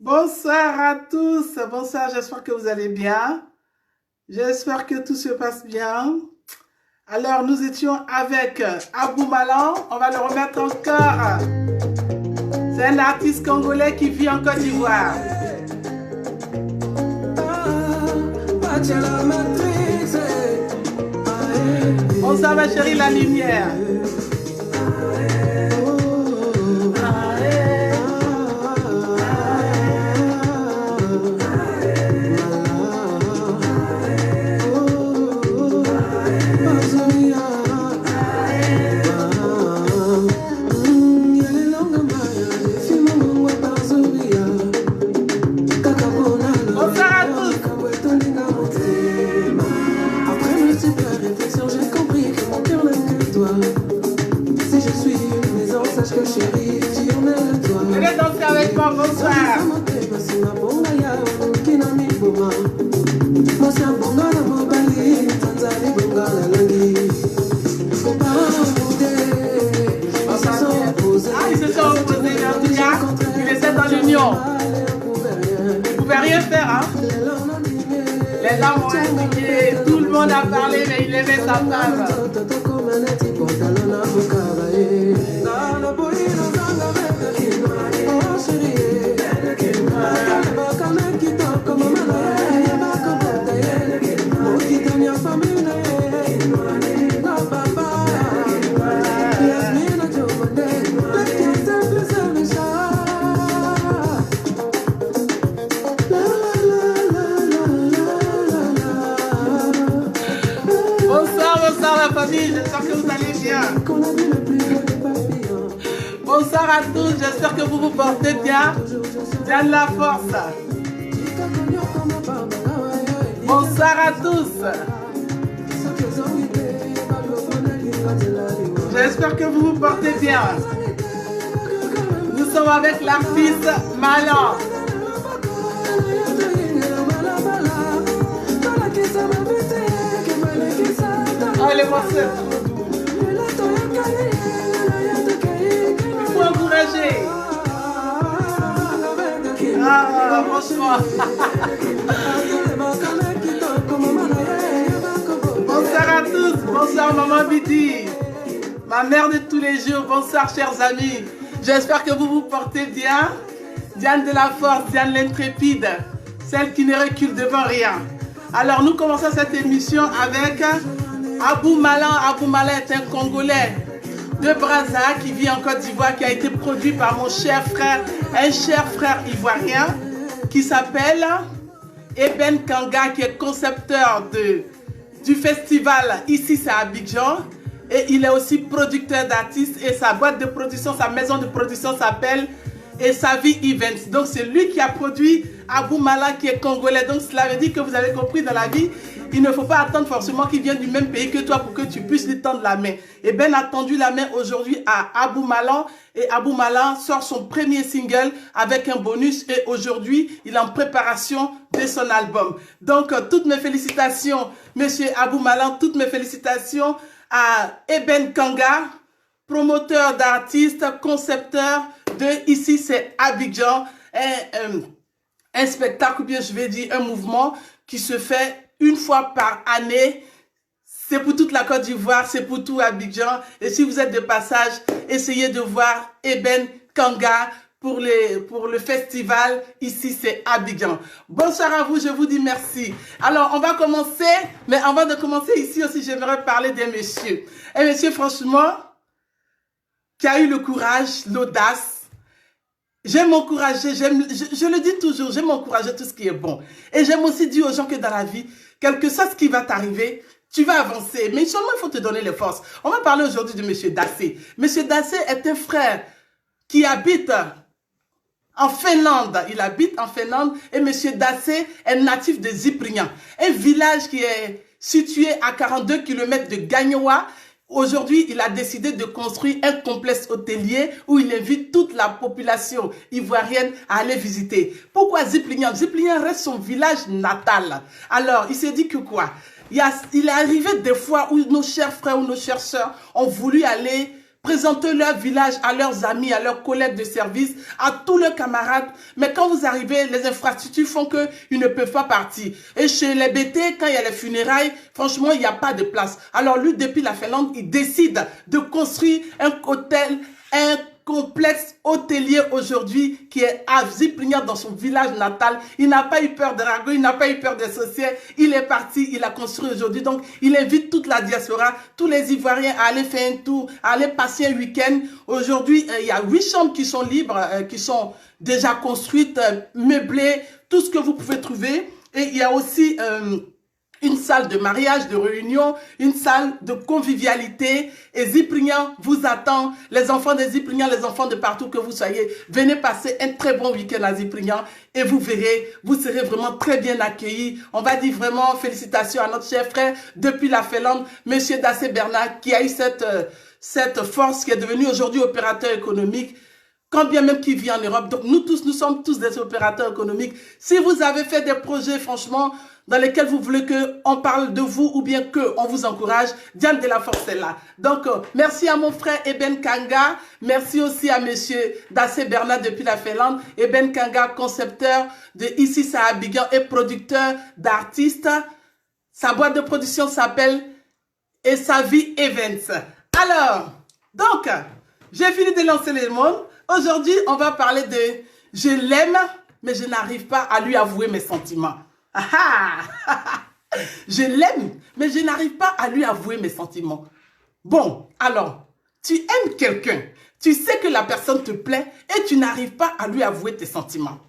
Bonsoir à tous, bonsoir, j'espère que vous allez bien, j'espère que tout se passe bien. Alors nous étions avec Abou Malan, on va le remettre encore. C'est un artiste congolais qui vit en Côte d'Ivoire. Bonsoir ma chérie, la lumière. Venez danser avec moi, bonsoir. Ah, ils se sont opposés, ils étaient dans l'union. Ils ne pouvaient rien faire, hein. Les dames ont indiqué, tout le monde a parlé, mais il aimait sa femme. J'espère que vous allez bien. Bonsoir à tous, j'espère que vous vous portez bien. Diane la force. Bonsoir à tous. J'espère que vous vous portez bien. Nous sommes avec l'artiste Malan. Oh, les morceaux. Il faut encourager. Ah, franchement. Bonsoir à tous. Bonsoir, maman Bidi. Ma mère de tous les jours. Bonsoir, chers amis. J'espère que vous vous portez bien. Diane de la force, Diane l'intrépide. Celle qui ne recule devant rien. Alors, nous commençons cette émission avec Abou Malan. Abou Malan est un Congolais de Brazza qui vit en Côte d'Ivoire, qui a été produit par mon cher frère, un cher frère ivoirien qui s'appelle Eben Kanga, qui est concepteur du festival Ici c'est Abidjan. Et il est aussi producteur d'artistes et sa boîte de production, sa maison de production s'appelle Esavi Events. Donc c'est lui qui a produit Abou Malan qui est congolais. Donc cela veut dire que vous avez compris dans la vie, il ne faut pas attendre forcément qu'il vienne du même pays que toi pour que tu puisses lui tendre la main. Et Ben a tendu la main aujourd'hui à Abou Malan et Abou Malan sort son premier single avec un bonus et aujourd'hui il est en préparation de son album. Donc toutes mes félicitations monsieur Abou Malan, toutes mes félicitations à Eben Kanga, promoteur d'artistes, concepteur de Ici c'est Abidjan, un spectacle ou bien je vais dire un mouvement qui se fait une fois par année. C'est pour toute la Côte d'Ivoire, c'est pour tout Abidjan. Et si vous êtes de passage, essayez de voir Eben Kanga pour le festival Ici c'est Abidjan. Bonsoir à vous, je vous dis merci. Alors on va commencer, mais avant de commencer ici aussi, j'aimerais parler d'un monsieur. Un monsieur franchement, qui a eu le courage, l'audace. J'aime encourager, je le dis toujours, j'aime encourager tout ce qui est bon. Et j'aime aussi dire aux gens que dans la vie, quel que soit ce qui va t'arriver, tu vas avancer. Mais seulement il faut te donner les forces. On va parler aujourd'hui de M. Dassé. M. Dassé est un frère qui habite en Finlande. Il habite en Finlande et M. Dassé est natif de Zyprian, un village qui est situé à 42 km de Gagnoa, Aujourd'hui, il a décidé de construire un complexe hôtelier où il invite toute la population ivoirienne à aller visiter. Pourquoi Ziplignan? Ziplignan reste son village natal. Alors, il s'est dit que quoi? Il est arrivé des fois où nos chers frères ou nos chères sœurs ont voulu aller présenter leur village à leurs amis, à leurs collègues de service, à tous leurs camarades. Mais quand vous arrivez, les infrastructures font qu'ils ne peuvent pas partir. Et chez les BT, quand il y a les funérailles, franchement, il n'y a pas de place. Alors lui, depuis la Finlande, il décide de construire un hôtel, un complexe hôtelier aujourd'hui qui est à Ziplignan dans son village natal. Il n'a pas eu peur de ragots, il n'a pas eu peur des sorcières. Il est parti, il a construit aujourd'hui. Donc, il invite toute la diaspora, tous les Ivoiriens à aller faire un tour, à aller passer un week-end. Aujourd'hui, il y a 8 chambres qui sont libres, qui sont déjà construites, meublées, tout ce que vous pouvez trouver. Et il y a aussi une salle de mariage, de réunion, une salle de convivialité. Et Ziplignan vous attend. Les enfants de Ziplignan, les enfants de partout que vous soyez, venez passer un très bon week-end à Ziplignan et vous verrez, vous serez vraiment très bien accueillis. On va dire vraiment félicitations à notre cher frère depuis la Finlande, Monsieur Dassé Bernard, qui a eu cette force, qui est devenu aujourd'hui opérateur économique. Quand bien même qu'il vit en Europe. Donc nous tous, nous sommes tous des opérateurs économiques. Si vous avez fait des projets, franchement, dans lesquels vous voulez qu'on parle de vous ou bien qu'on vous encourage, Diane de la Force est là. Donc, merci à mon frère Eben Kanga. Merci aussi à monsieur Dassé Bernard depuis la Finlande. Eben Kanga, concepteur de Ici ça Abidjan et producteur d'artistes. Sa boîte de production s'appelle Et sa vie Events. Alors, donc, j'ai fini de lancer les mots. Aujourd'hui, on va parler de « Je l'aime, mais je n'arrive pas à lui avouer mes sentiments ». Je l'aime, mais je n'arrive pas à lui avouer mes sentiments. Bon, alors, tu aimes quelqu'un, tu sais que la personne te plaît et tu n'arrives pas à lui avouer tes sentiments.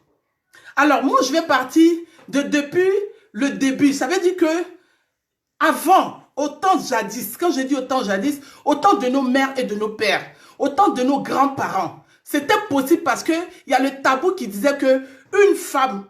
Alors, moi, je vais partir depuis le début. Ça veut dire que avant, autant jadis, quand je dis autant jadis, autant de nos mères et de nos pères, autant de nos grands-parents, c'était possible parce qu'il y a le tabou qui disait que une femme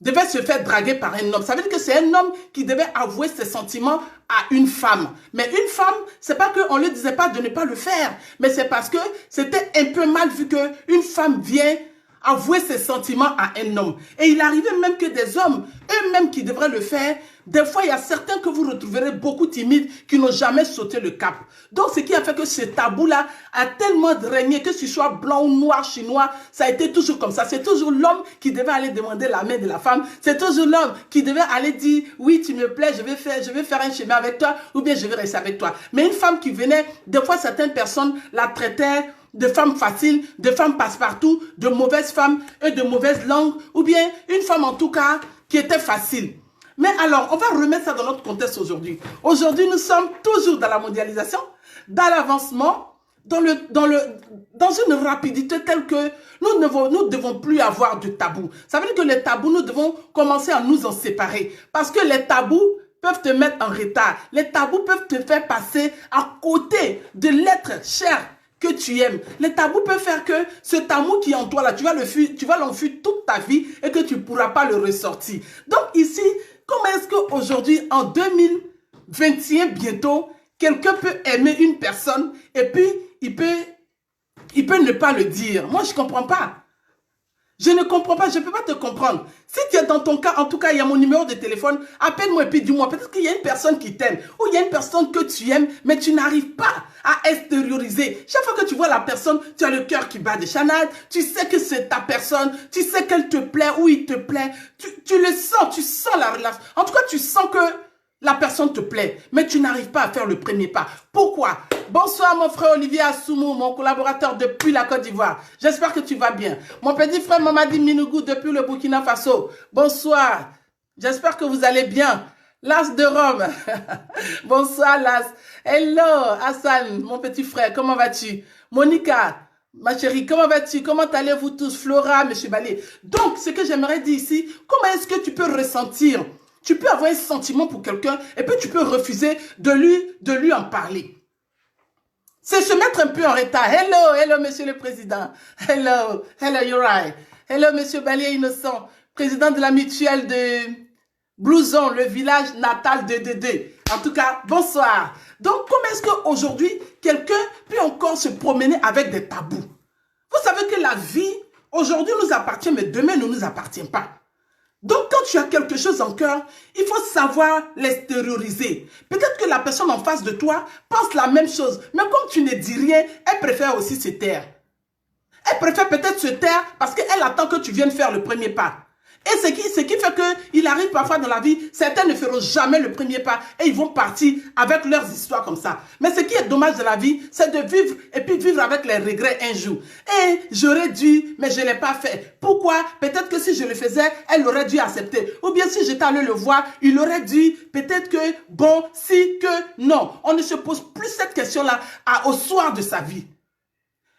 devait se faire draguer par un homme. Ça veut dire que c'est un homme qui devait avouer ses sentiments à une femme. Mais une femme, c'est pas qu'on ne lui disait pas de ne pas le faire, mais c'est parce que c'était un peu mal vu qu'une femme vient avouer ses sentiments à un homme. Et il arrivait même que des hommes, eux-mêmes qui devraient le faire, des fois, il y a certains que vous retrouverez beaucoup timides qui n'ont jamais sauté le cap. Donc, ce qui a fait que ce tabou-là a tellement régné, que ce soit blanc ou noir, chinois, ça a été toujours comme ça. C'est toujours l'homme qui devait aller demander la main de la femme. C'est toujours l'homme qui devait aller dire, oui, tu me plais, je vais faire un chemin avec toi, ou bien je vais rester avec toi. Mais une femme qui venait, des fois, certaines personnes la traitaient de femme facile, de femme passe-partout, de mauvaise femme et de mauvaise langue, ou bien une femme en tout cas qui était facile. Mais alors, on va remettre ça dans notre contexte aujourd'hui. Aujourd'hui, nous sommes toujours dans la mondialisation, dans l'avancement, dans une rapidité telle que nous ne devons plus avoir de tabous. Ça veut dire que les tabous, nous devons commencer à nous en séparer. Parce que les tabous peuvent te mettre en retard. Les tabous peuvent te faire passer à côté de l'être cher que tu aimes. Les tabous peuvent faire que cet amour qui est en toi là, tu vas l'enfuir toute ta vie et que tu ne pourras pas le ressortir. Donc ici, comment est-ce qu'aujourd'hui, en 2021 bientôt, quelqu'un peut aimer une personne et puis il peut ne pas le dire? Moi, je ne comprends pas. Je ne comprends pas, je ne peux pas te comprendre. Si tu es dans ton cas, en tout cas, il y a mon numéro de téléphone, appelle-moi et puis dis-moi, peut-être qu'il y a une personne qui t'aime, ou il y a une personne que tu aimes, mais tu n'arrives pas à extérioriser. Chaque fois que tu vois la personne, tu as le cœur qui bat de chanade, tu sais que c'est ta personne, tu sais qu'elle te plaît ou il te plaît, tu le sens, tu sens la relation. En tout cas, tu sens que la personne te plaît, mais tu n'arrives pas à faire le premier pas. Pourquoi? Bonsoir mon frère Olivier Assoumou, mon collaborateur depuis la Côte d'Ivoire. J'espère que tu vas bien. Mon petit frère Mamadi Minougou depuis le Burkina Faso. Bonsoir. J'espère que vous allez bien. Las de Rome. Bonsoir Las. Hello Hassan, mon petit frère, comment vas-tu? Monica, ma chérie, comment vas-tu? Comment allez-vous tous? Flora, monsieur Balé. Donc, ce que j'aimerais dire ici, comment est-ce que tu peux ressentir? Tu peux avoir un sentiment pour quelqu'un et puis tu peux refuser de lui en parler. C'est se mettre un peu en retard. Hello, monsieur le président. Hello, you're right. Hello, monsieur Balier Innocent, président de la mutuelle de Blouson, le village natal de Dédé. En tout cas, bonsoir. Donc, comment est-ce qu'aujourd'hui, quelqu'un peut encore se promener avec des tabous? Vous savez que la vie, aujourd'hui, nous appartient, mais demain ne nous appartient pas. Donc, quand tu as quelque chose en cœur, il faut savoir l'extérioriser. Peut-être que la personne en face de toi pense la même chose, mais comme tu ne dis rien, elle préfère aussi se taire. Elle préfère peut-être se taire parce qu'elle attend que tu viennes faire le premier pas. Et ce qui fait qu'il arrive parfois dans la vie, certains ne feront jamais le premier pas et ils vont partir avec leurs histoires comme ça. Mais ce qui est dommage de la vie, c'est de vivre et puis vivre avec les regrets un jour. Et j'aurais dû, mais je ne l'ai pas fait. Pourquoi? Peut-être que si je le faisais, elle aurait dû accepter. Ou bien si j'étais allé le voir, il aurait dit peut-être que bon, si, que non. On ne se pose plus cette question-là au soir de sa vie.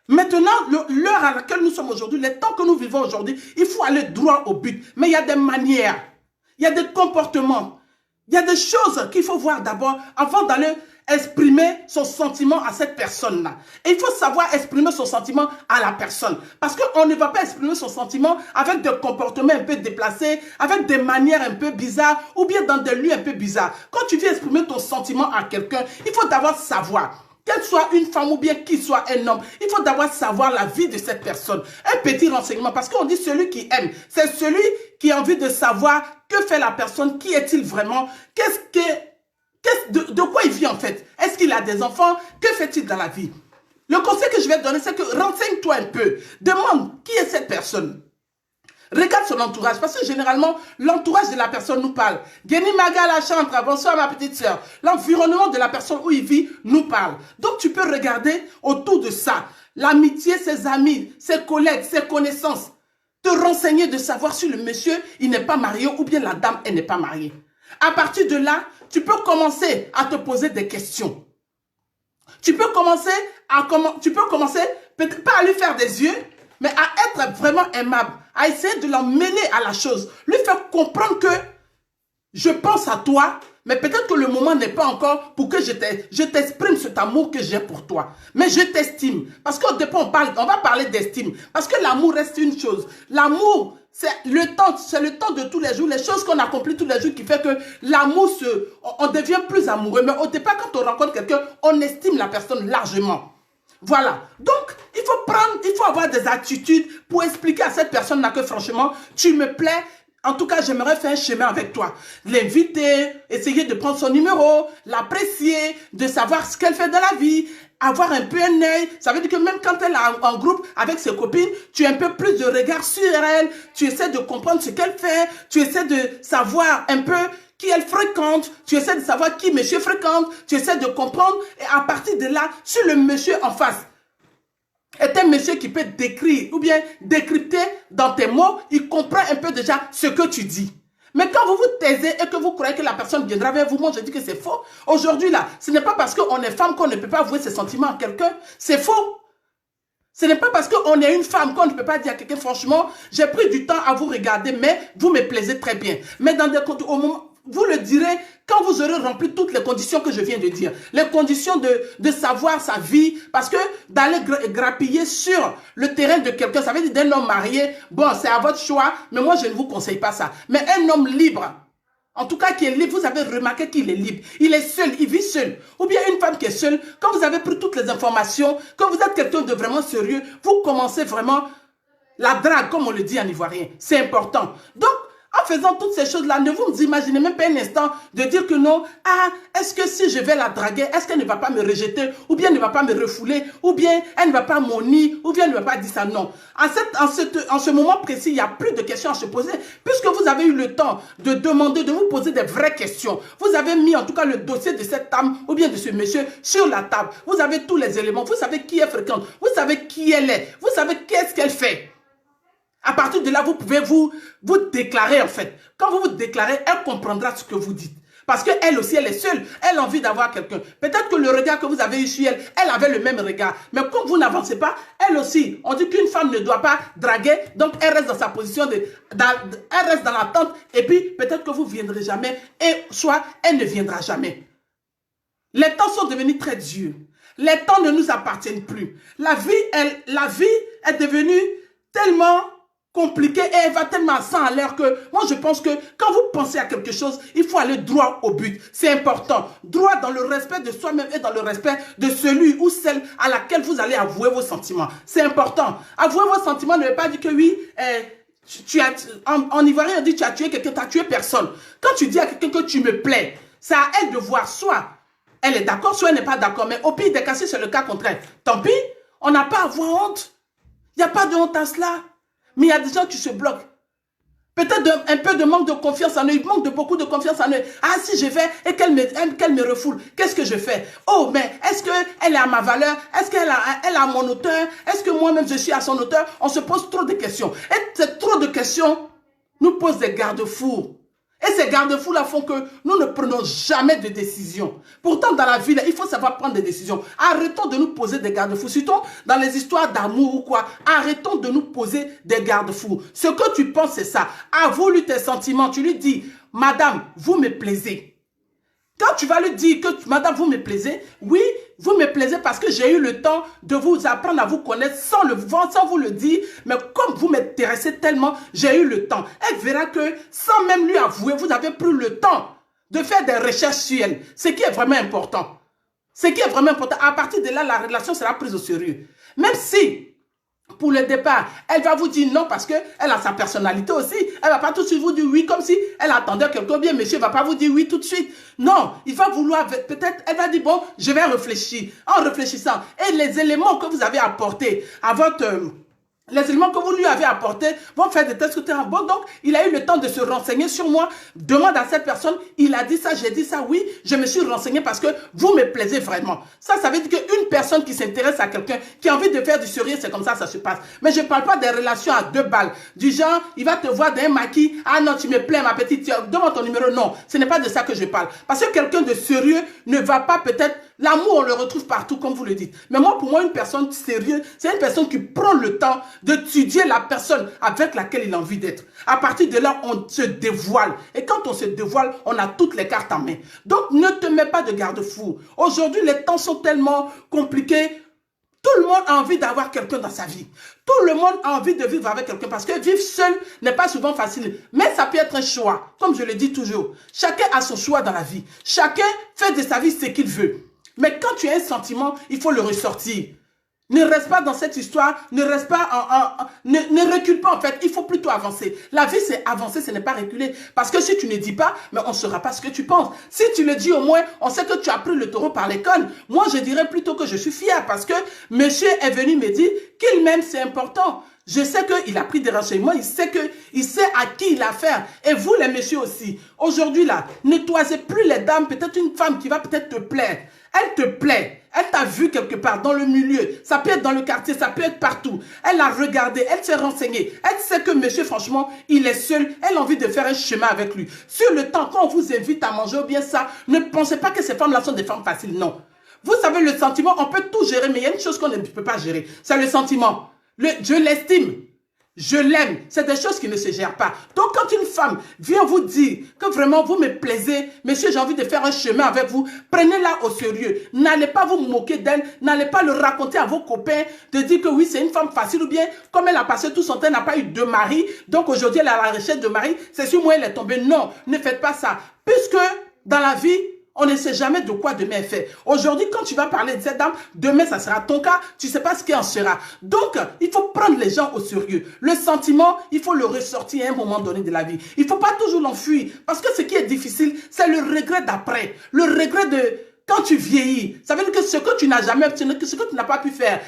Maintenant, l'heure à laquelle nous sommes aujourd'hui, les temps que nous vivons aujourd'hui, il faut aller droit au but. Mais il y a des manières, il y a des comportements, il y a des choses qu'il faut voir d'abord avant d'aller exprimer son sentiment à cette personne-là. Et il faut savoir exprimer son sentiment à la personne. Parce qu'on ne va pas exprimer son sentiment avec des comportements un peu déplacés, avec des manières un peu bizarres ou bien dans des lieux un peu bizarres. Quand tu viens exprimer ton sentiment à quelqu'un, il faut d'abord savoir. Qu'elle soit une femme ou bien qu'il soit un homme, il faut d'abord savoir la vie de cette personne. Un petit renseignement, parce qu'on dit celui qui aime, c'est celui qui a envie de savoir que fait la personne, qui est-il vraiment, de quoi il vit en fait. Est-ce qu'il a des enfants? Que fait-il dans la vie? Le conseil que je vais te donner, c'est que renseigne-toi un peu. Demande qui est cette personne. Regarde son entourage, parce que généralement, l'entourage de la personne nous parle. Geni Maga la chantre, bonsoir ma petite sœur. L'environnement de la personne où il vit nous parle. Donc tu peux regarder autour de ça. L'amitié, ses amis, ses collègues, ses connaissances. Te renseigner de savoir si le monsieur, il n'est pas marié ou bien la dame, elle n'est pas mariée. À partir de là, tu peux commencer à te poser des questions. Tu peux commencer, peut-être pas à lui faire des yeux, mais à être vraiment aimable, à essayer de l'emmener à la chose, lui faire comprendre que je pense à toi, mais peut-être que le moment n'est pas encore pour que je t'exprime cet amour que j'ai pour toi. Mais je t'estime. Parce qu'au départ, on va parler d'estime. Parce que l'amour reste une chose. L'amour, c'est le temps de tous les jours, les choses qu'on accomplit tous les jours qui fait que l'amour, on devient plus amoureux. Mais au départ, quand on rencontre quelqu'un, on estime la personne largement. Voilà. Donc, il faut avoir des attitudes pour expliquer à cette personne-là que franchement, tu me plais. En tout cas, j'aimerais faire un chemin avec toi. L'inviter, essayer de prendre son numéro, l'apprécier, de savoir ce qu'elle fait dans la vie, avoir un peu un œil. Ça veut dire que même quand elle est en groupe avec ses copines, tu as un peu plus de regard sur elle, tu essaies de comprendre ce qu'elle fait, tu essaies de savoir un peu qui elle fréquente, tu essaies de savoir qui monsieur fréquente, tu essaies de comprendre et à partir de là, si le monsieur en face est un monsieur qui peut décrire ou bien décrypter dans tes mots, il comprend un peu déjà ce que tu dis. Mais quand vous vous taisez et que vous croyez que la personne viendra vers vous, moi je dis que c'est faux. Aujourd'hui là, ce n'est pas parce qu'on est femme qu'on ne peut pas avouer ses sentiments à quelqu'un. C'est faux. Ce n'est pas parce qu'on est une femme qu'on ne peut pas dire à quelqu'un, franchement, j'ai pris du temps à vous regarder, mais vous me plaisez très bien. Mais dans des au moment, vous le direz quand vous aurez rempli toutes les conditions que je viens de dire. Les conditions de savoir sa vie. Parce que d'aller grappiller sur le terrain de quelqu'un, ça veut dire d'un homme marié. Bon, c'est à votre choix, mais moi, je ne vous conseille pas ça. Mais un homme libre, en tout cas qui est libre, vous avez remarqué qu'il est libre. Il est seul, il vit seul. Ou bien une femme qui est seule, quand vous avez pris toutes les informations, quand vous êtes quelqu'un de vraiment sérieux, vous commencez vraiment la drague, comme on le dit en ivoirien. C'est important. Donc, en faisant toutes ces choses-là, ne vous imaginez même pas un instant de dire que non, ah, est-ce que si je vais la draguer, est-ce qu'elle ne va pas me rejeter, ou bien elle ne va pas me refouler, ou bien elle ne va pas m'honir, ou bien elle ne va pas dire ça, non. En ce moment précis, il n'y a plus de questions à se poser, puisque vous avez eu le temps de demander, de vous poser des vraies questions. Vous avez mis en tout cas le dossier de cette dame, ou bien de ce monsieur, sur la table. Vous avez tous les éléments, vous savez qui est fréquente, vous savez qui elle est, vous savez qu'est-ce qu'elle fait. À partir de là, vous pouvez vous déclarer en fait. Quand vous vous déclarez, elle comprendra ce que vous dites. Parce qu'elle aussi, elle est seule. Elle a envie d'avoir quelqu'un. Peut-être que le regard que vous avez eu sur elle, elle avait le même regard. Mais comme vous n'avancez pas, elle aussi, on dit qu'une femme ne doit pas draguer. Donc, elle reste dans sa position, elle reste dans l'attente. Et puis, peut-être que vous ne viendrez jamais. Et soit, elle ne viendra jamais. Les temps sont devenus très durs. Les temps ne nous appartiennent plus. La vie est devenue tellement compliquée et elle va tellement à 100 à l'heure que moi je pense que quand vous pensez à quelque chose, il faut aller droit au but. C'est important. Droit dans le respect de soi-même et dans le respect de celui ou celle à laquelle vous allez avouer vos sentiments. C'est important. Avouer vos sentiments ne veut pas dire que oui, en ivoirien on dit tu as tué quelqu'un, tu as tué personne. Quand tu dis à quelqu'un que tu me plais, c'est à elle de voir soit elle est d'accord, soit elle n'est pas d'accord. Mais au pire des cas, si c'est le cas contraire, tant pis, on n'a pas à avoir honte. Il n'y a pas de honte à cela. Mais il y a des gens qui se bloquent. Peut-être un peu de manque de confiance en eux. Ils manquent de beaucoup de confiance en eux. Ah, si je vais et qu'elle me refoule, qu'est-ce que je fais? Oh, mais est-ce qu'elle est à ma valeur? Est-ce qu'elle elle a mon hauteur? Est-ce que moi-même je suis à son hauteur? On se pose trop de questions. Et ces trop de questions nous posent des garde-fous. Et ces garde-fous-là font que nous ne prenons jamais de décision. Pourtant, dans la vie, là, il faut savoir prendre des décisions. Arrêtons de nous poser des garde-fous. Surtout dans les histoires d'amour ou quoi. Arrêtons de nous poser des garde-fous. Ce que tu penses, c'est ça. Avoue-lui tes sentiments. Tu lui dis, madame, vous me plaisez. Quand tu vas lui dire que, madame, vous me plaisez, oui, vous me plaisez parce que j'ai eu le temps de vous apprendre à vous connaître sans vous le dire, mais comme vous m'intéressez tellement, j'ai eu le temps. Elle verra que, sans même lui avouer, vous avez pris le temps de faire des recherches sur elle. Ce qui est vraiment important. Ce qui est vraiment important. À partir de là, la relation sera prise au sérieux. Même si, pour le départ, elle va vous dire non parce qu'elle a sa personnalité aussi. Elle ne va pas tout de suite vous dire oui comme si elle attendait quelqu'un bien. Monsieur ne va pas vous dire oui tout de suite. Non, il va vouloir, peut-être, elle va dire bon, je vais réfléchir. En réfléchissant, et les éléments que vous avez apportés à votre... les éléments que vous lui avez apportés vont faire des tests que tu as bon. Donc, il a eu le temps de se renseigner sur moi. Demande à cette personne, il a dit ça, j'ai dit ça. Oui, je me suis renseigné parce que vous me plaisez vraiment. Ça veut dire qu'une personne qui s'intéresse à quelqu'un, qui a envie de faire du sérieux, c'est comme ça se passe. Mais je ne parle pas des relations à 2 balles. Du genre, il va te voir d'un maquis. Ah non, tu me plais, ma petite. Donne-moi ton numéro. Non, ce n'est pas de ça que je parle. Parce que quelqu'un de sérieux ne va pas peut-être... L'amour, on le retrouve partout, comme vous le dites. Mais moi, pour moi, une personne sérieuse, c'est une personne qui prend le temps d'étudier la personne avec laquelle il a envie d'être. À partir de là, on se dévoile. Et quand on se dévoile, on a toutes les cartes en main. Donc, ne te mets pas de garde-fou. Aujourd'hui, les temps sont tellement compliqués. Tout le monde a envie d'avoir quelqu'un dans sa vie. Tout le monde a envie de vivre avec quelqu'un parce que vivre seul n'est pas souvent facile. Mais ça peut être un choix, comme je le dis toujours. Chacun a son choix dans la vie. Chacun fait de sa vie ce qu'il veut. Mais quand tu as un sentiment, il faut le ressortir. Ne reste pas dans cette histoire, ne reste pas ne recule pas en fait, il faut plutôt avancer. La vie c'est avancer, ce n'est pas reculer. Parce que si tu ne dis pas, mais on ne saura pas ce que tu penses. Si tu le dis au moins, on sait que tu as pris le taureau par les cornes. Moi je dirais plutôt que je suis fier parce que monsieur est venu me dire qu'il m'aime, c'est important. Je sais qu'il a pris des renseignements, il sait à qui il a affaire. Et vous les messieurs aussi, aujourd'hui là, ne toisez plus les dames, peut-être une femme qui va peut-être te plaire. Elle te plaît, elle t'a vu quelque part dans le milieu, ça peut être dans le quartier, ça peut être partout. Elle a regardé, elle s'est renseignée, elle sait que monsieur franchement, il est seul, elle a envie de faire un chemin avec lui. Sur le temps, quand on vous invite à manger ou bien ça, ne pensez pas que ces femmes-là sont des femmes faciles, non. Vous savez, le sentiment, on peut tout gérer, mais il y a une chose qu'on ne peut pas gérer, c'est le sentiment. Je l'estime. Je l'aime. C'est des choses qui ne se gèrent pas. Donc, quand une femme vient vous dire que vraiment vous me plaisez, monsieur, j'ai envie de faire un chemin avec vous, prenez-la au sérieux. N'allez pas vous moquer d'elle. N'allez pas le raconter à vos copains de dire que oui, c'est une femme facile ou bien, comme elle a passé tout son temps, elle n'a pas eu de mari. Donc, aujourd'hui, elle est à la recherche de mari. C'est sur moi, elle est tombée. Non, ne faites pas ça. Puisque, dans la vie, on ne sait jamais de quoi demain est fait. Aujourd'hui, quand tu vas parler de cette dame, demain, ça sera ton cas. Tu ne sais pas ce qui en sera. Donc, il faut prendre les gens au sérieux. Le sentiment, il faut le ressortir à un moment donné de la vie. Il ne faut pas toujours l'enfuir. Parce que ce qui est difficile, c'est le regret d'après. Le regret de... Quand tu vieillis, ça veut dire que ce que tu n'as jamais obtenu, ce que tu n'as pas pu faire.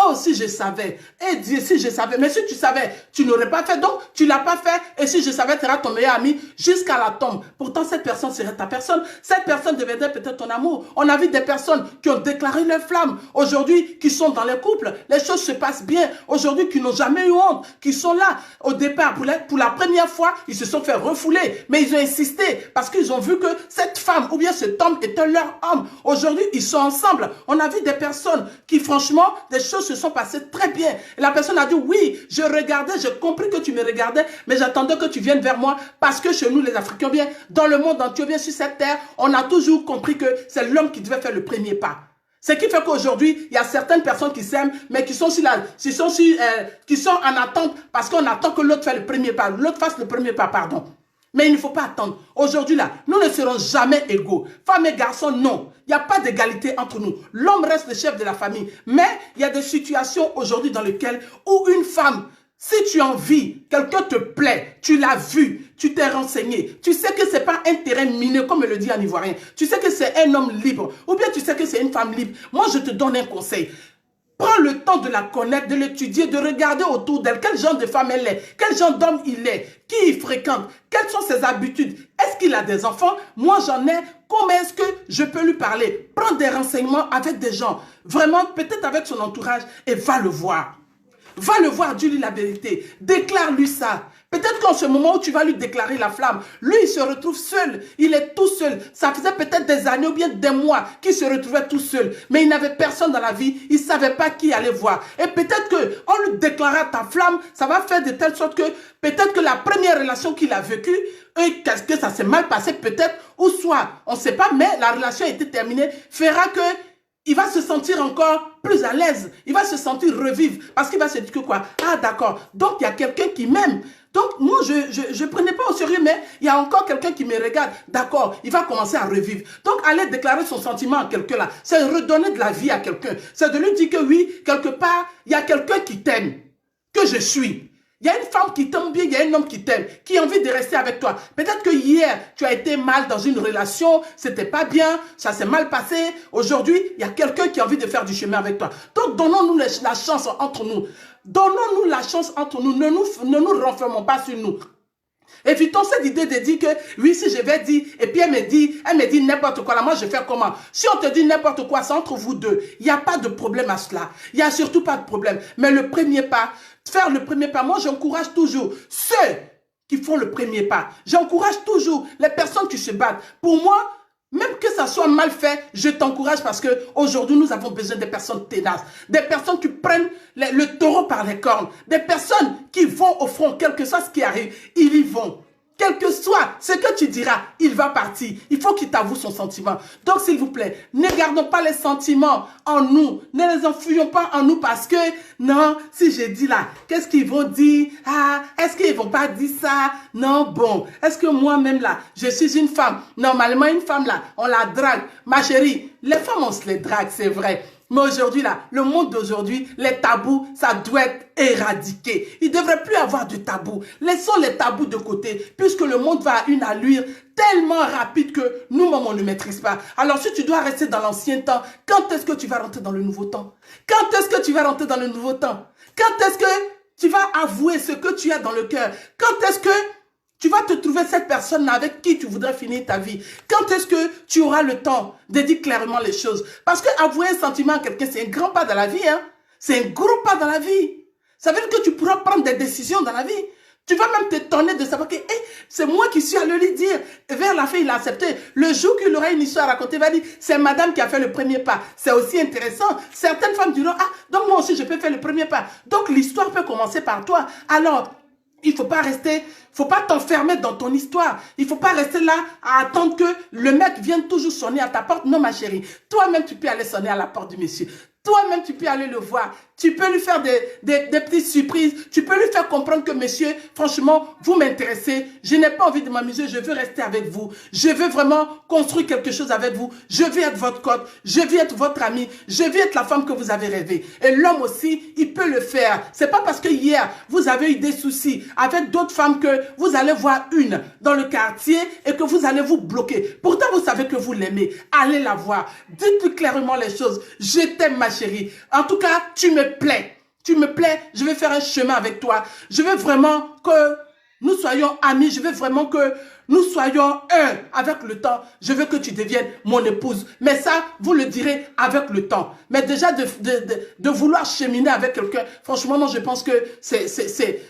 Oh, si je savais. Eh Dieu, si je savais. Mais si tu savais, tu n'aurais pas fait. Donc, tu ne l'as pas fait. Et si je savais, tu seras ton meilleur ami jusqu'à la tombe. Pourtant, cette personne serait ta personne. Cette personne deviendrait peut-être ton amour. On a vu des personnes qui ont déclaré leur flamme. Aujourd'hui, qui sont dans les couples. Les choses se passent bien. Aujourd'hui, qui n'ont jamais eu honte. Qui sont là. Au départ, pour la première fois, ils se sont fait refouler. Mais ils ont insisté. Parce qu'ils ont vu que cette femme ou bien cet homme était leur homme. Aujourd'hui, ils sont ensemble. On a vu des personnes qui, franchement, des choses se sont passées très bien. Et la personne a dit, oui, je regardais, j'ai compris que tu me regardais, mais j'attendais que tu viennes vers moi parce que chez nous, les Africains, bien, dans le monde entier, bien sur cette terre, on a toujours compris que c'est l'homme qui devait faire le premier pas. Ce qui fait qu'aujourd'hui, il y a certaines personnes qui s'aiment, mais qui sont en attente parce qu'on attend que l'autre fasse le premier pas. L'autre fasse le premier pas, pardon. Mais il ne faut pas attendre. Aujourd'hui, là, nous ne serons jamais égaux. Femmes et garçons, non. Il n'y a pas d'égalité entre nous. L'homme reste le chef de la famille. Mais il y a des situations aujourd'hui dans lesquelles où une femme, si tu en vis, quelqu'un te plaît, tu l'as vu, tu t'es renseigné, tu sais que ce n'est pas un terrain mineux, comme le dit un Ivoirien. Tu sais que c'est un homme libre, ou bien tu sais que c'est une femme libre. Moi, je te donne un conseil. Prends le temps de la connaître, de l'étudier, de regarder autour d'elle. Quel genre de femme elle est? Quel genre d'homme il est? Qui il fréquente? Quelles sont ses habitudes? Est-ce qu'il a des enfants? Moi, j'en ai. Comment est-ce que je peux lui parler? Prends des renseignements avec des gens. Vraiment, peut-être avec son entourage, et va le voir. Va le voir, dis-lui la vérité. Déclare-lui ça. Peut-être qu'en ce moment où tu vas lui déclarer la flamme, lui, il se retrouve seul. Il est tout seul. Ça faisait peut-être des années ou bien des mois qu'il se retrouvait tout seul. Mais il n'avait personne dans la vie. Il ne savait pas qui aller voir. Et peut-être qu'en lui déclarant ta flamme, ça va faire de telle sorte que peut-être que la première relation qu'il a vécue, qu'est-ce que ça s'est mal passé peut-être, ou soit, on ne sait pas, mais la relation a été terminée, fera que il va se sentir encore plus à l'aise. Il va se sentir revivre. Parce qu'il va se dire que quoi? Ah d'accord. Donc il y a quelqu'un qui m'aime. Donc moi je prenais pas au sérieux, mais il y a encore quelqu'un qui me regarde. D'accord. Il va commencer à revivre. Donc aller déclarer son sentiment à quelqu'un là, c'est redonner de la vie à quelqu'un. C'est de lui dire que oui, quelque part, il y a quelqu'un qui t'aime. Que je suis. Il y a une femme qui t'aime bien, il y a un homme qui t'aime, qui a envie de rester avec toi. Peut-être que hier, tu as été mal dans une relation, c'était pas bien, ça s'est mal passé. Aujourd'hui, il y a quelqu'un qui a envie de faire du chemin avec toi. Donc, donnons-nous la chance entre nous. Donnons-nous la chance entre nous. Ne nous renfermons pas sur nous. Évitons cette idée de dire que, oui, si je vais dire, et puis elle me dit n'importe quoi, là, moi je fais comment? Si on te dit n'importe quoi, c'est entre vous deux. Il n'y a pas de problème à cela. Il n'y a surtout pas de problème. Mais le premier pas, faire le premier pas, moi j'encourage toujours ceux qui font le premier pas. J'encourage toujours les personnes qui se battent. Pour moi, même que ça soit mal fait, je t'encourage parce qu'aujourd'hui, nous avons besoin de personnes ténaces, des personnes qui prennent le taureau par les cornes, des personnes qui vont au front, quel que soit ce qui arrive, ils y vont. Quel que soit ce que tu diras, il va partir. Il faut qu'il t'avoue son sentiment. Donc, s'il vous plaît, ne gardons pas les sentiments en nous. Ne les enfuyons pas en nous parce que, non, si j'ai dit là, qu'est-ce qu'ils vont dire? Ah, est-ce qu'ils vont pas dire ça? Non, bon. Est-ce que moi-même là, je suis une femme? Normalement, une femme là, on la drague. Ma chérie, les femmes, on se les drague, c'est vrai. Mais aujourd'hui, là, le monde d'aujourd'hui, les tabous, ça doit être éradiqué. Il ne devrait plus avoir de tabous. Laissons les tabous de côté, puisque le monde va à une allure tellement rapide que nous-mêmes, on ne maîtrise pas. Alors, si tu dois rester dans l'ancien temps, quand est-ce que tu vas rentrer dans le nouveau temps? Quand est-ce que tu vas rentrer dans le nouveau temps? Quand est-ce que tu vas avouer ce que tu as dans le cœur? Quand est-ce que tu vas te trouver cette personne avec qui tu voudrais finir ta vie? Quand est-ce que tu auras le temps de dire clairement les choses? Parce que avouer un sentiment à quelqu'un, c'est un grand pas dans la vie. Hein? C'est un gros pas dans la vie. Ça veut dire que tu pourras prendre des décisions dans la vie. Tu vas même t'étonner de savoir que c'est moi qui suis allé lui dire. Et vers la fin, il a accepté. Le jour qu'il aura une histoire à raconter, il va dire, c'est madame qui a fait le premier pas. C'est aussi intéressant. Certaines femmes diront, ah, donc moi aussi je peux faire le premier pas. Donc l'histoire peut commencer par toi. Alors, il faut pas rester, faut pas t'enfermer dans ton histoire. Il faut pas rester là à attendre que le mec vienne toujours sonner à ta porte. Non, ma chérie. Toi-même, tu peux aller sonner à la porte du monsieur. Toi-même, tu peux aller le voir. Tu peux lui faire des petites surprises. Tu peux lui faire comprendre que, monsieur, franchement, vous m'intéressez. Je n'ai pas envie de m'amuser. Je veux rester avec vous. Je veux vraiment construire quelque chose avec vous. Je veux être votre coach. Je veux être votre ami. Je veux être la femme que vous avez rêvé. Et l'homme aussi, il peut le faire. C'est pas parce que hier, vous avez eu des soucis avec d'autres femmes que vous allez voir une dans le quartier et que vous allez vous bloquer. Pourtant, vous savez que vous l'aimez. Allez la voir. Dites-lui clairement les choses. Je t'aime, ma chérie. En tout cas, tu me plais. Tu me plais. Je vais faire un chemin avec toi. Je veux vraiment que nous soyons amis. Je veux vraiment que nous soyons un avec le temps. Je veux que tu deviennes mon épouse. Mais ça, vous le direz avec le temps. Mais déjà, de vouloir cheminer avec quelqu'un, franchement, non, je pense que c'est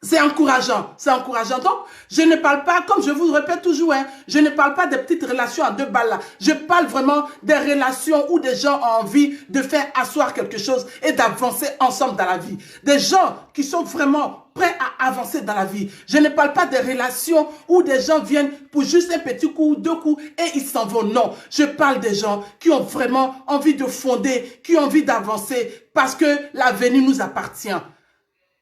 C'est encourageant, c'est encourageant. Donc, je ne parle pas, comme je vous le répète toujours, hein, je ne parle pas des petites relations à 2 balles là. Je parle vraiment des relations où des gens ont envie de faire asseoir quelque chose et d'avancer ensemble dans la vie. Des gens qui sont vraiment prêts à avancer dans la vie. Je ne parle pas des relations où des gens viennent pour juste un petit coup, 2 coups et ils s'en vont. Non, je parle des gens qui ont vraiment envie de fonder, qui ont envie d'avancer parce que l'avenir nous appartient.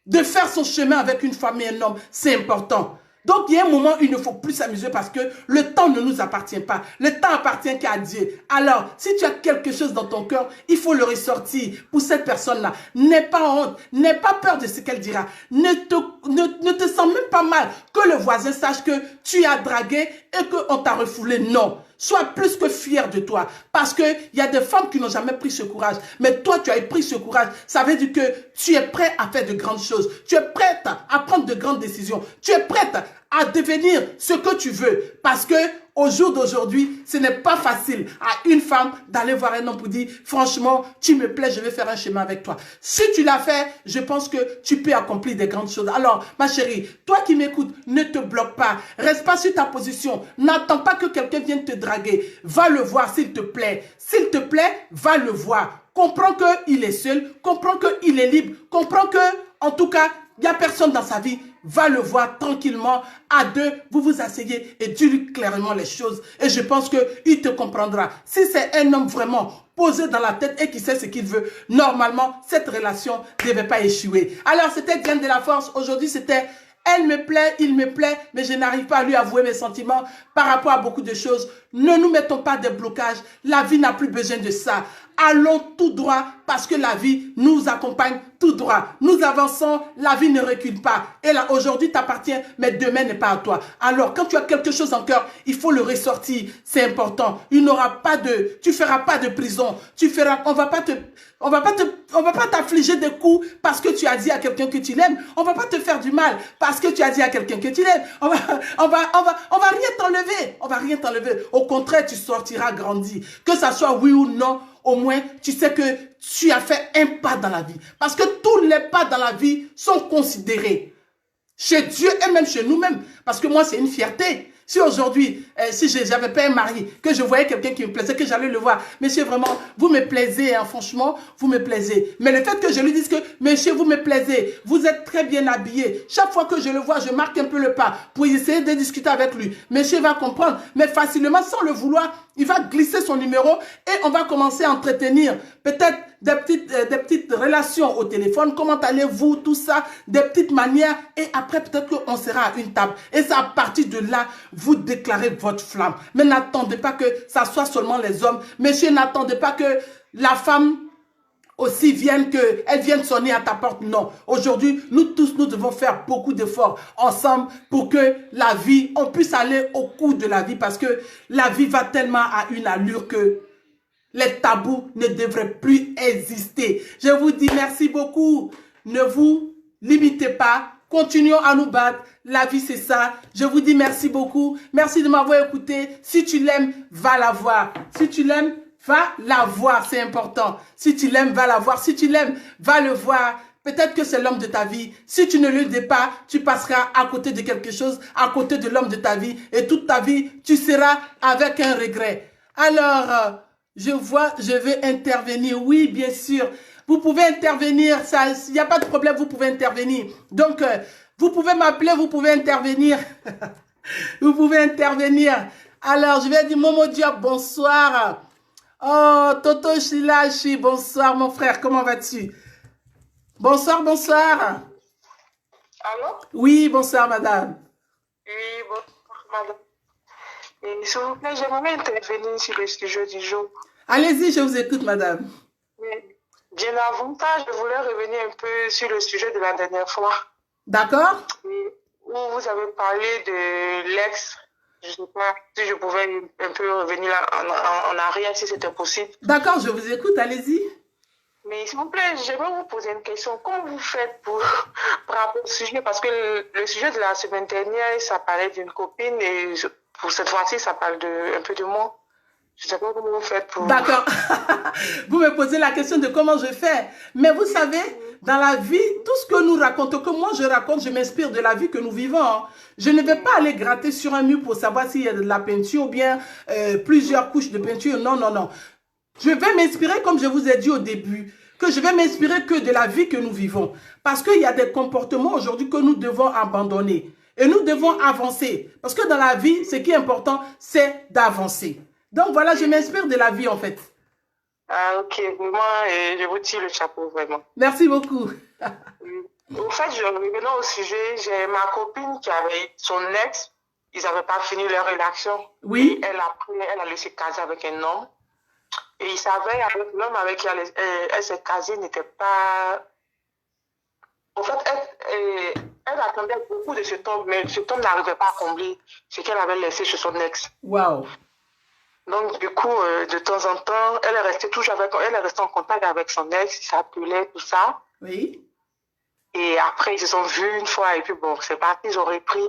De faire son chemin avec une femme et un homme, c'est important. Donc, il y a un moment où il ne faut plus s'amuser parce que le temps ne nous appartient pas. Le temps appartient qu'à Dieu. Alors, si tu as quelque chose dans ton cœur, il faut le ressortir pour cette personne-là. N'aie pas honte, n'aie pas peur de ce qu'elle dira. Ne te sens même pas mal que le voisin sache que tu as dragué et qu'on t'a refoulé. Non. Sois plus que fier de toi. Parce qu'il y a des femmes qui n'ont jamais pris ce courage. Mais toi, tu as pris ce courage. Ça veut dire que tu es prêt à faire de grandes choses. Tu es prête à prendre de grandes décisions. Tu es prête à devenir ce que tu veux. Parce que au jour d'aujourd'hui, ce n'est pas facile à une femme d'aller voir un homme pour dire, franchement, tu me plais, je vais faire un chemin avec toi. Si tu l'as fait, je pense que tu peux accomplir des grandes choses. Alors, ma chérie, toi qui m'écoutes, ne te bloque pas. Reste pas sur ta position. N'attends pas que quelqu'un vienne te draguer. Va le voir s'il te plaît. S'il te plaît, va le voir. Comprends qu'il est seul. Comprends qu'il est libre. Comprends que, en tout cas, il n'y a personne dans sa vie. Va le voir tranquillement. À 2, vous vous asseyez et dis-lui clairement les choses. Et je pense qu'il te comprendra. Si c'est un homme vraiment posé dans la tête et qui sait ce qu'il veut, normalement, cette relation ne devait pas échouer. Alors, c'était Diane de la Force. Aujourd'hui, c'était... Elle me plaît, il me plaît, mais je n'arrive pas à lui avouer mes sentiments par rapport à beaucoup de choses. Ne nous mettons pas des blocages. La vie n'a plus besoin de ça. Allons tout droit parce que la vie nous accompagne tout droit. Nous avançons, la vie ne recule pas. Et là, aujourd'hui t'appartient, mais demain n'est pas à toi. Alors, quand tu as quelque chose en cœur, il faut le ressortir. C'est important. Il n'aura pas de, tu feras pas de prison. On va pas t'affliger de coups parce que tu as dit à quelqu'un que tu l'aimes. On va pas te faire du mal parce que tu as dit à quelqu'un que tu l'aimes. On va rien t'enlever. On va rien t'enlever. Au contraire, tu sortiras grandi. Que ça soit oui ou non, au moins, tu sais que tu as fait un pas dans la vie. Parce que tous les pas dans la vie sont considérés chez Dieu et même chez nous-mêmes. Parce que moi, c'est une fierté. Si aujourd'hui, si je n'avais pas un mari, que je voyais quelqu'un qui me plaisait, que j'allais le voir, monsieur, vraiment, vous me plaisez, hein, franchement, vous me plaisez. Mais le fait que je lui dise que, monsieur, vous me plaisez, vous êtes très bien habillé. Chaque fois que je le vois, je marque un peu le pas pour essayer de discuter avec lui. Monsieur va comprendre, mais facilement, sans le vouloir, il va glisser son numéro et on va commencer à entretenir peut-être des petites relations au téléphone. Comment allez-vous, tout ça, des petites manières. Et après, peut-être qu'on sera à une table. Et c'est à partir de là, vous déclarez votre flamme. Mais n'attendez pas que ça soit seulement les hommes. Messieurs, n'attendez pas que la femme aussi elle vienne sonner à ta porte. Non. Aujourd'hui, nous tous, nous devons faire beaucoup d'efforts ensemble pour que la vie, on puisse aller au cours de la vie parce que la vie va tellement à une allure que les tabous ne devraient plus exister. Je vous dis merci beaucoup. Ne vous limitez pas. Continuons à nous battre. La vie, c'est ça. Je vous dis merci beaucoup. Merci de m'avoir écouté. Si tu l'aimes, va la voir. Si tu l'aimes, va la voir. C'est important. Si tu l'aimes, va la voir. Si tu l'aimes, va le voir. Peut-être que c'est l'homme de ta vie. Si tu ne le dis pas, tu passeras à côté de quelque chose, à côté de l'homme de ta vie. Et toute ta vie, tu seras avec un regret. Alors, je vais intervenir. Oui, bien sûr. Vous pouvez intervenir. Il n'y a pas de problème, vous pouvez intervenir. Donc, vous pouvez m'appeler, vous pouvez intervenir. Vous pouvez intervenir. Alors, je vais dire Momo Diop, bonsoir. Oh, Toto Shilashi, bonsoir mon frère, comment vas-tu? Bonsoir, bonsoir. Allô? Oui, bonsoir madame. Oui, bonsoir madame. Et s'il vous plaît, j'aimerais intervenir sur le sujet du jour. Allez-y, je vous écoute madame. Mais bien avant ça, je voulais revenir un peu sur le sujet de la dernière fois. D'accord? Où vous avez parlé de l'ex. Je ne sais pas si je pouvais un peu revenir en arrière, si c'était possible. D'accord, je vous écoute, allez-y. Mais s'il vous plaît, j'aimerais vous poser une question. Comment vous faites par rapport au sujet? Parce que le sujet de la semaine dernière, ça parlait d'une copine et pour cette fois-ci, ça parle un peu de moi. Je ne sais pas comment vous faites pour... D'accord. Vous me posez la question de comment je fais. Mais vous savez, dans la vie, tout ce que nous racontons, que moi je raconte, je m'inspire de la vie que nous vivons. Hein. Je ne vais pas aller gratter sur un mur pour savoir s'il y a de la peinture ou bien plusieurs couches de peinture. Non, non, non. Je vais m'inspirer, comme je vous ai dit au début, que je vais m'inspirer que de la vie que nous vivons. Parce qu'il y a des comportements aujourd'hui que nous devons abandonner. Et nous devons avancer. Parce que dans la vie, ce qui est important, c'est d'avancer. Donc voilà, je m'inspire de la vie en fait. Ah, ok, moi, je vous tire le chapeau, vraiment. Merci beaucoup. En fait, revenant au sujet, j'ai ma copine qui avait son ex, ils n'avaient pas fini leur relation. Oui. Et elle a laissé caser avec un homme. Et il savait, avec l'homme avec qui elle s'est casée n'était pas... En fait, elle attendait beaucoup de cet homme, mais cet homme n'arrivait pas à combler ce qu'elle avait laissé chez son ex. Wow. Donc, du coup, de temps en temps, elle est restée en contact avec son ex, il s'appelait, tout ça. Oui. Et après, ils se sont vus une fois, et puis bon, c'est parti, ils ont repris.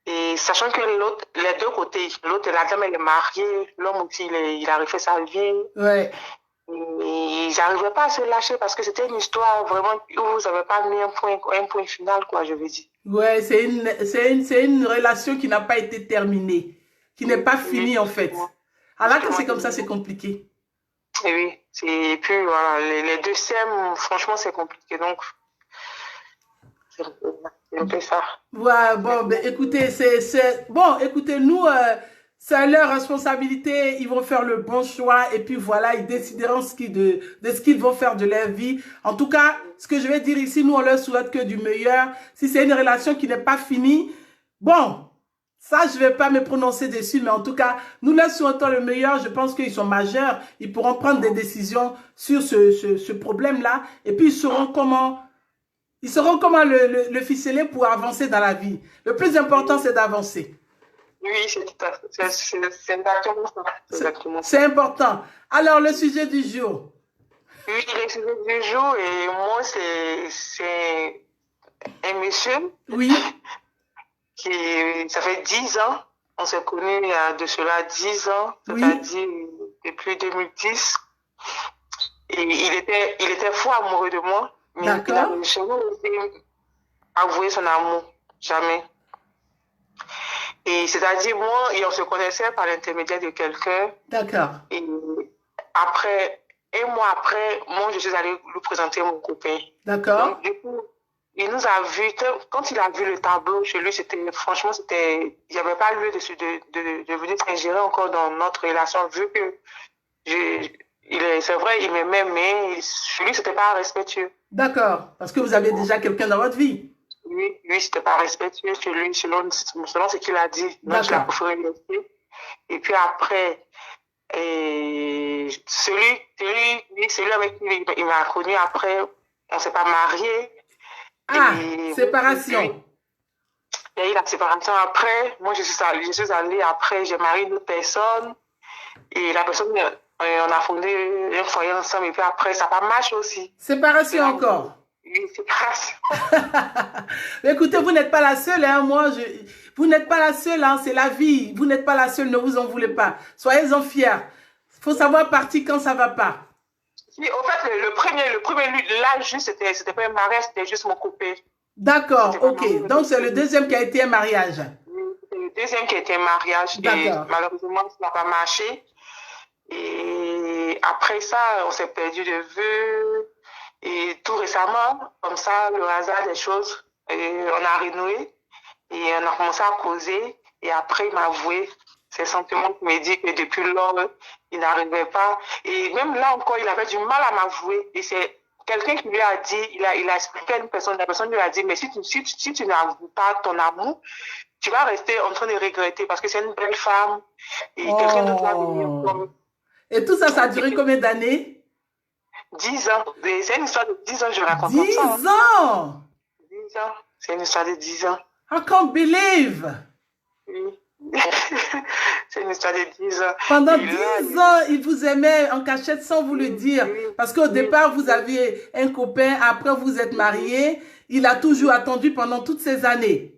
Et sachant que l'autre, les deux côtés, l'autre, la dame, elle est mariée, l'homme aussi, il a refait sa vie. Ouais. Et ils n'arrivaient pas à se lâcher parce que c'était une histoire vraiment où vous n'avez pas mis un point final, quoi, je veux dire. Ouais, c'est une relation qui n'a pas été terminée, qui n'est pas finie en fait. Alors que c'est comme ça, c'est compliqué. Et oui, et puis voilà, les deux s'aiment, franchement, c'est compliqué. Donc, c'est un peu ça. Ouais, bon, ben, écoutez, écoutez, nous, c'est leur responsabilité, ils vont faire le bon choix et puis voilà, ils décideront de ce qu'ils vont faire de leur vie. En tout cas, ce que je vais dire ici, nous, on leur souhaite que du meilleur. Si c'est une relation qui n'est pas finie, bon, ça, je ne vais pas me prononcer dessus, mais en tout cas, nous leur souhaitons le meilleur. Je pense qu'ils sont majeurs, ils pourront prendre des décisions sur ce problème-là et puis ils sauront comment le ficeler pour avancer dans la vie. Le plus important, c'est d'avancer. Oui, c'est exactement ça. C'est important. Alors, le sujet du jour. Oui, le sujet du jour, et moi, c'est un monsieur. Oui. Ça fait 10 ans. On s'est connus il y a de cela 10 ans, c'est-à-dire depuis 2010. Et il était fou amoureux de moi. Mais il n'avait jamais osé avouer son amour. Jamais. Et c'est-à-dire, moi, on se connaissait par l'intermédiaire de quelqu'un. D'accord. Et après, un mois après, moi, je suis allée lui présenter mon copain. D'accord. Donc, du coup, il nous a vu, quand il a vu le tableau chez lui, franchement, il n'y avait pas lieu de venir s'ingérer encore dans notre relation, vu que c'est vrai, il m'aimait, mais chez lui, c'était pas respectueux. D'accord, parce que vous avez déjà quelqu'un dans votre vie. Oui, c'était pas respectueux chez lui, selon ce qu'il a dit. Donc, je l'ai préféré laisser. Et puis après, celui avec qui il m'a connu après, on s'est pas mariés. Ah, séparation. Il y a eu la séparation après. Moi, je suis allée après, j'ai marié une autre personne. Et la personne, on a fondé un foyer ensemble. Et puis après, ça n'a pas marché aussi. Séparation encore. Oui, séparation. Écoutez, vous n'êtes pas la seule. Hein, vous n'êtes pas la seule. Hein, c'est la vie. Vous n'êtes pas la seule. Ne vous en voulez pas. Soyez-en fiers. Il faut savoir partir quand ça ne va pas. Oui, en fait, le premier, là, juste, c'était pas un mariage, c'était juste mon copain. D'accord, ok. Donc, c'est le deuxième qui a été un mariage. Oui, c'est le deuxième qui a été un mariage. Et malheureusement, ça n'a pas marché. Et après ça, on s'est perdu de vue. Et tout récemment, comme ça, le hasard des choses, on a renoué. Et on a commencé à causer. Et après, il m'a avoué ses sentiments qui me dit que depuis lors, il n'arrivait pas. Et même là encore, il avait du mal à m'avouer. Et c'est quelqu'un qui lui a dit, il a expliqué à une personne, la personne lui a dit, mais si tu n'avoues pas ton amour, tu vas rester en train de regretter parce que c'est une belle femme. Et quelqu'un d'autre va venir comme... Et tout ça, ça a duré combien d'années? 10 ans. C'est une histoire de 10 ans, je raconte 10 comme ça. ans? 10 ans. C'est une histoire de 10 ans. I can't believe. Oui. C'est une histoire de 10 ans. Pendant 10 ans, il vous aimait en cachette sans vous le dire. Parce qu'au départ, vous aviez un copain, après vous êtes mariés. Il a toujours attendu pendant toutes ces années.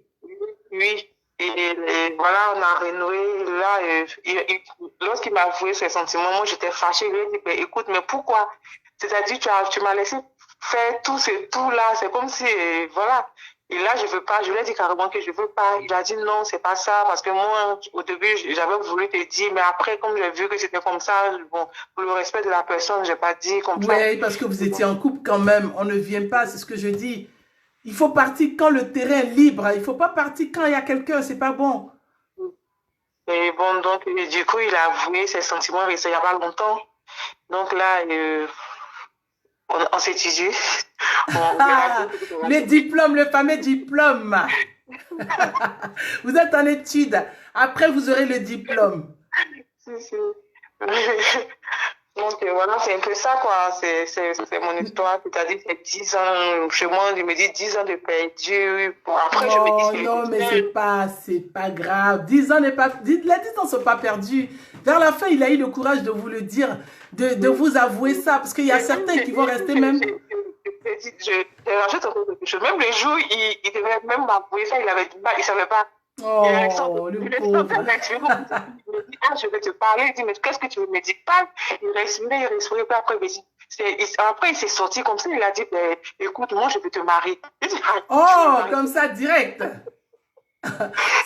Oui. Et voilà, on a renoué. Là, lorsqu'il m'a avoué ses sentiments, moi j'étais fâchée. Je lui ai dit, écoute, mais pourquoi? C'est-à-dire, tu m'as laissé faire tout ce tout-là. C'est comme si, voilà. Et là, je veux pas. Je lui ai dit carrément que je veux pas. Il a dit non, c'est pas ça. Parce que moi, au début, j'avais voulu te dire, mais après, comme j'ai vu que c'était comme ça, bon, pour le respect de la personne, j'ai pas dit comme ça. Oui, parce que vous étiez en couple quand même. On ne vient pas, c'est ce que je dis. Il faut partir quand le terrain est libre. Il ne faut pas partir quand il y a quelqu'un, c'est pas bon. Et bon, donc, du coup, il a avoué ses sentiments il n'y a pas longtemps. Donc là, on s'est dit. Ah, le diplôme, le fameux diplôme. Vous êtes en études. Après, vous aurez le diplôme. Si. Donc voilà, c'est un peu ça, quoi. C'est mon histoire. C'est-à-dire, c'est 10 ans. Chez moi, je me dis 10 ans de perdu. Bon, après, je me dis, Non, mais c'est pas grave. 10 ans n'est pas, les 10 ans ne sont pas perdus. Vers la fin, il a eu le courage de vous le dire, de vous avouer ça, parce qu'il y a certains qui vont rester même. Je rajoute encore quelque chose. Même le jour, il devait même m'avouer ça, il avait du mal, il savait pas. Oh, le pauvre. Il me dit, ah, je vais te parler. Il dit, mais qu'est-ce que tu me dis? Parle. Il respirait, puis après, il me dit, après, il s'est sorti comme ça, il a dit, ben, écoute, moi, je vais te marier. Il dit, ah, oh, comme ça, direct.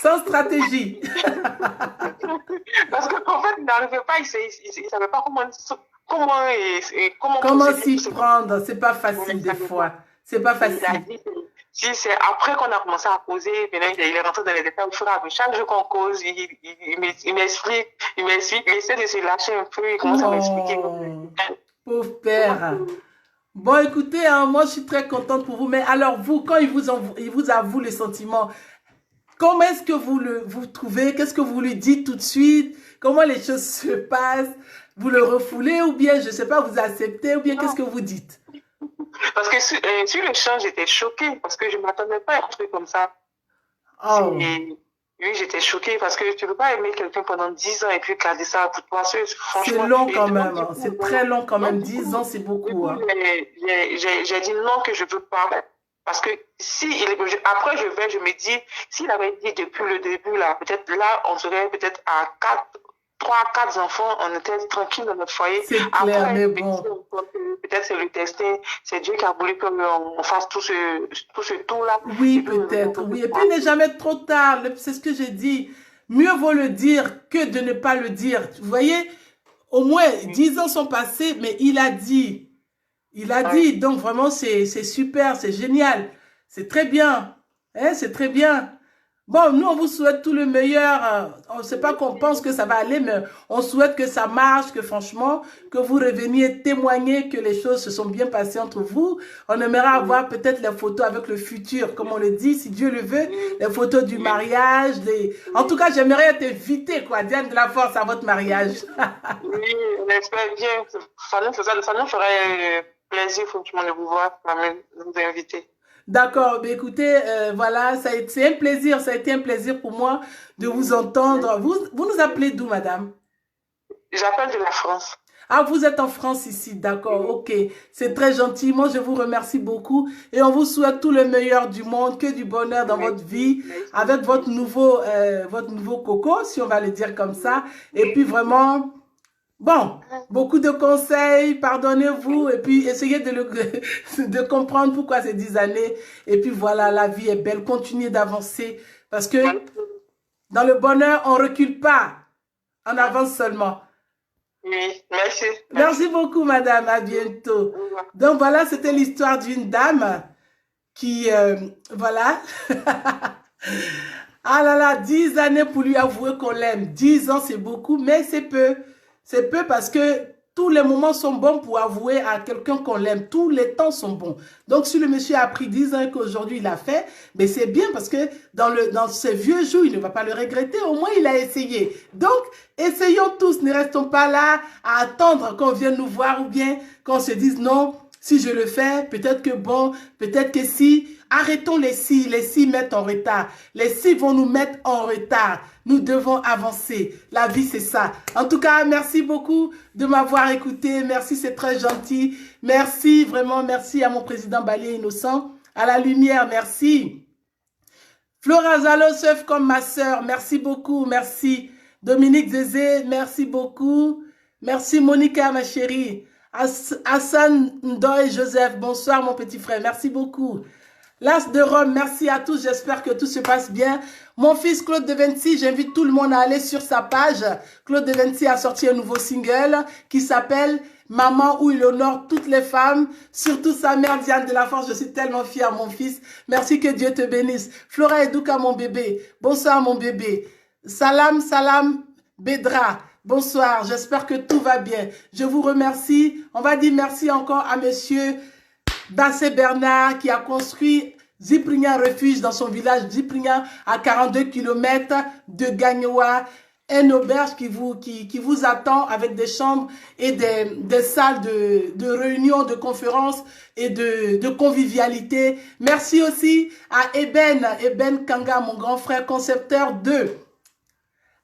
Sans stratégie. Parce qu'en fait, il n'arrivait pas, il savait pas comment s'y prendre. C'est pas facile des fois. C'est pas facile. Si c'est après qu'on a commencé à causer, maintenant il est rentré dans les détails au fur et à mesure. Chaque jour qu'on cause, il m'explique, il essaie de se lâcher un peu, il commence à m'expliquer. Pauvre père. Bon, écoutez, hein, moi je suis très contente pour vous, mais alors vous, quand il vous avoue les sentiments, comment est-ce que vous trouvez? Qu'est-ce que vous lui dites tout de suite? Comment les choses se passent? Vous le refoulez ou bien, je ne sais pas, vous acceptez ou bien qu'est-ce que vous dites? Parce que sur le champ, j'étais choquée parce que je ne m'attendais pas à un truc comme ça. Oh. Oui, j'étais choquée parce que tu ne peux pas aimer quelqu'un pendant 10 ans et puis garder ça pour toi. C'est long quand même, hein. C'est très long quand même. 10 ans, c'est beaucoup. Hein. J'ai dit non, que je ne veux pas. Parce que après, je me dis, s'il avait dit depuis le début, là, peut-être là, on serait peut-être à 3, 4 enfants, on était tranquille dans notre foyer. C'est clair, après, mais bon. Peut-être c'est le destin, c'est Dieu qui a voulu qu'on fasse tout ce tour-là. Oui, peut-être, oui. Et puis, il n'est jamais trop tard. C'est ce que j'ai dit. Mieux vaut le dire que de ne pas le dire. Vous voyez, au moins 10 ans sont passés, mais il a dit. Il a dit. Donc, vraiment, c'est super, c'est génial. C'est très bien. Hein, c'est très bien. Bon, nous, on vous souhaite tout le meilleur. On ne sait pas qu'on pense que ça va aller, mais on souhaite que ça marche, que franchement, que vous reveniez témoigner que les choses se sont bien passées entre vous. On aimerait avoir peut-être les photos avec le futur, comme on le dit, si Dieu le veut, les photos du mariage. En tout cas, j'aimerais t'inviter, quoi, Diane de la Force, à votre mariage. Oui, on espère bien. Ça nous ferait plaisir, franchement, de vous voir, de vous inviter. D'accord, mais écoutez, voilà, c'est un plaisir, ça a été un plaisir pour moi de vous entendre. Vous nous appelez d'où, madame? J'appelle de la France. Ah, vous êtes en France ici, d'accord, ok. C'est très gentil, moi je vous remercie beaucoup et on vous souhaite tout le meilleur du monde, que du bonheur dans votre vie, avec votre nouveau coco, si on va le dire comme ça. Et puis vraiment... Bon, beaucoup de conseils, pardonnez-vous et puis essayez de comprendre pourquoi ces 10 années. Et puis voilà, la vie est belle, continuez d'avancer parce que dans le bonheur, on ne recule pas, on avance seulement. Oui, merci. Merci beaucoup, madame, à bientôt. Donc voilà, c'était l'histoire d'une dame qui, voilà. Ah là là, 10 années pour lui avouer qu'on l'aime. 10 ans, c'est beaucoup, mais c'est peu. C'est peu parce que tous les moments sont bons pour avouer à quelqu'un qu'on l'aime. Tous les temps sont bons. Donc, si le monsieur a pris 10 ans et qu'aujourd'hui il a fait, mais c'est bien parce que dans ses vieux jours, il ne va pas le regretter. Au moins, il a essayé. Donc, essayons tous. Ne restons pas là à attendre qu'on vienne nous voir ou bien qu'on se dise non, si je le fais, peut-être que bon, peut-être que si. Arrêtons les si mettent en retard. Les si vont nous mettre en retard. Nous devons avancer. La vie, c'est ça. En tout cas, merci beaucoup de m'avoir écouté. Merci, c'est très gentil. Merci, vraiment, merci à mon président Balier Innocent. À la lumière, merci. Flora Zalo, chef comme ma sœur, merci beaucoup, merci. Dominique Zézé, merci beaucoup. Merci Monica, ma chérie. Hassan Ndoye Joseph, bonsoir mon petit frère, merci beaucoup. L'As de Rome, merci à tous, j'espère que tout se passe bien. Mon fils Claude De Vinci, j'invite tout le monde à aller sur sa page. Claude De Vinci a sorti un nouveau single qui s'appelle Maman, où il honore toutes les femmes, surtout sa mère Diane de la Force. Je suis tellement fière, mon fils. Merci, que Dieu te bénisse. Flora Edouka, mon bébé. Bonsoir, mon bébé. Salam, salam, Bédra. Bonsoir, j'espère que tout va bien. Je vous remercie. On va dire merci encore à monsieur Bassé Bernard qui a construit Zipringa Refuge dans son village Zipringa à 42 km de Gagnoa. Une auberge qui vous attend avec des chambres et des salles de réunion, de conférences et de convivialité. Merci aussi à Eben Kanga, mon grand frère concepteur de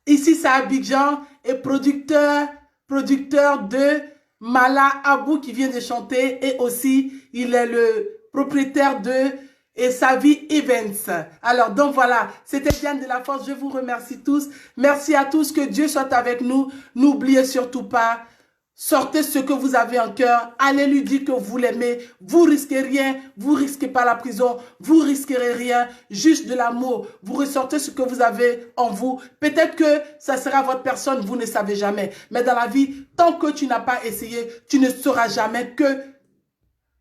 Ici c'est Abidjan et producteur de Mala Abou qui vient de chanter et aussi il est le propriétaire de et sa vie Events. Alors, donc voilà, c'était Diane de la Force. Je vous remercie tous. Merci à tous. Que Dieu soit avec nous. N'oubliez surtout pas, sortez ce que vous avez en cœur. Allez lui dire que vous l'aimez. Vous risquez rien. Vous risquez pas la prison. Vous risquerez rien. Juste de l'amour. Vous ressortez ce que vous avez en vous. Peut-être que ça sera votre personne. Vous ne savez jamais. Mais dans la vie, tant que tu n'as pas essayé, tu ne sauras jamais que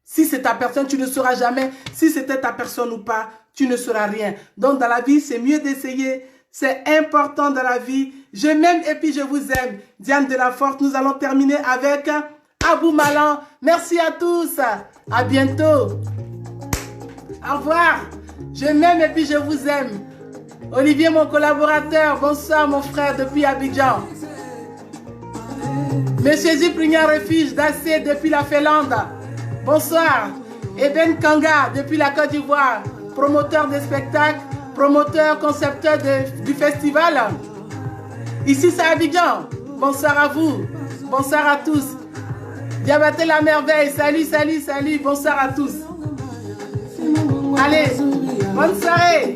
si c'est ta personne, tu ne sauras jamais. Si c'était ta personne ou pas, tu ne sauras rien. Donc, dans la vie, c'est mieux d'essayer. C'est important dans la vie. Je m'aime et puis je vous aime. Diane de la Force, nous allons terminer avec Abou Malan. Merci à tous. À bientôt. Au revoir. Je m'aime et puis je vous aime. Olivier, mon collaborateur. Bonsoir, mon frère, depuis Abidjan. Monsieur Zipringa Refuge d'Assé depuis la Finlande. Bonsoir, Eben Kanga depuis la Côte d'Ivoire, promoteur des spectacles, promoteur, concepteur du festival. Ici c'est Abidjan. Bonsoir à vous, bonsoir à tous. Diabaté la merveille, salut, salut, salut, bonsoir à tous. Allez, bonne soirée.